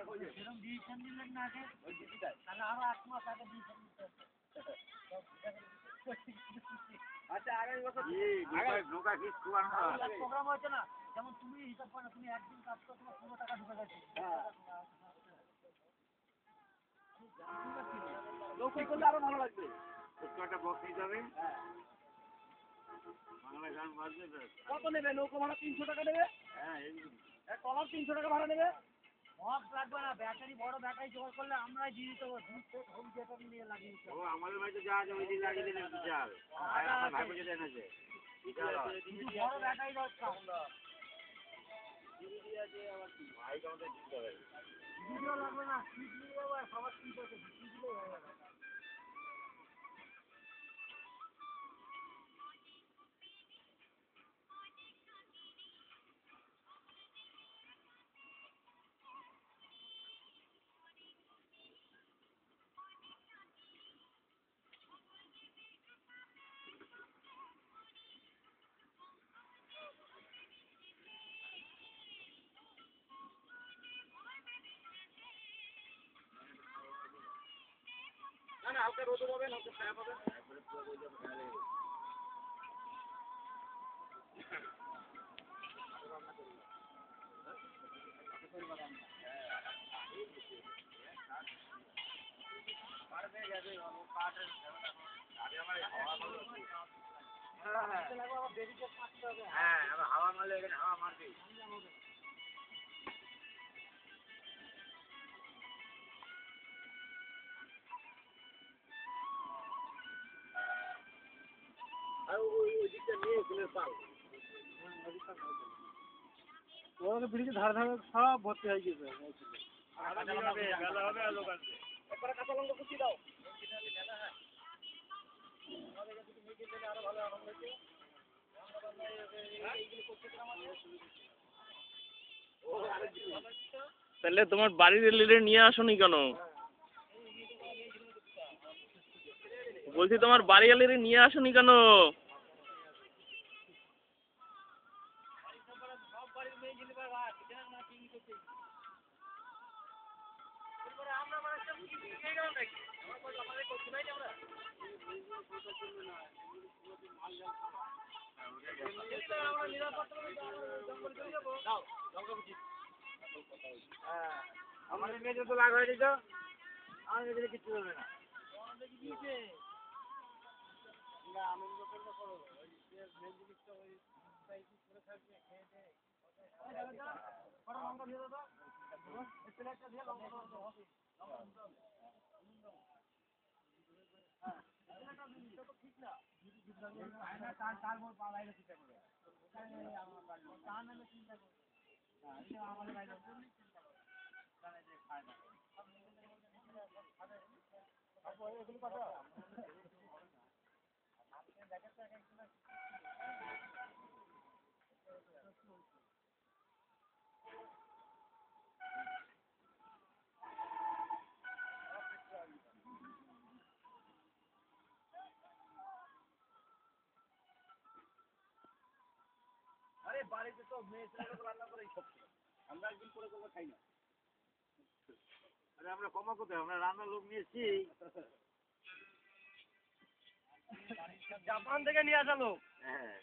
সেরকম ডিসিশন নিলেন না আগে, তাহলে আরো 8 মাস আগে ডিসিশন নিতে হবে। আচ্ছা আগামী বছর নৌকা ফিস খুব আনন্দ প্রোগ্রাম হয়েছে না, যেমন তুমি হিসাব করো, তুমি একদিন কাজ করো তোমার 15 টাকা ঢুকে গেছে। নৌকায় করলে আরো ভালো লাগবে। একটা বক্স নিতে হবে। বাংলা গান বাজবে। কত নেবে নৌকা ভাড়া? 300 টাকা নেবে। হ্যাঁ টলার 300 টাকা ভাড়া নেবে। বক্স লাগবে না, ব্যাটারি বড় ব্যাটারি জোগাড় করলে আমরাই দিয়ে দিতে পারবো। হোম থিয়েটার নিয়ে লাগিয়ে দিতে ও আমাদের বাড়িতে যা আছে ওই দিন লাগিয়ে দিলে বিশাল। আমার ভাই বুঝে দেন আছে বিশাল বড় ব্যাটারি দরকার। ভাই আমাদের দিতে হবে। ভিডিও লাগবে না, সিট নিয়ে যাবো, সবার সিট আছে, সিট দিলেই হয়ে যাবে। না না হালকা রোদ পাবেন, হালকা ছায়া পাবেন। হ্যাঁ হাওয়া মারলে এখানে হাওয়া মারবে। আর ওই দিকটা নিয়ে ফুলের পাল ওরা ব্রিজের ধারে ধারে সব ভর্তি হয়ে গেছে। মেলা হবে আর লোক আসবে। একবার কাঁচা লঙ্কা কুচি দাও। তাহলে তোমার বাড়ির এলিরে নিয়ে আসোনি কেন? বলছি তোমার বাড়ি এলিরে নিয়ে আসোনি কেন? আমাদের মেয়ে তো লাগ হয়ে দিত, আমাদের মেয়ে কিছু হবে না। আরে বাড়িতে তো মেয়ে ছেলেরা তো রান্না করেই সবসময়, আমরা একদিন করে করে খাই না। আরে আমরা কমা কোথায়, আমরা রান্নার লোক নিয়েছি জাপান থেকে নিয়ে আসা লোক। হ্যাঁ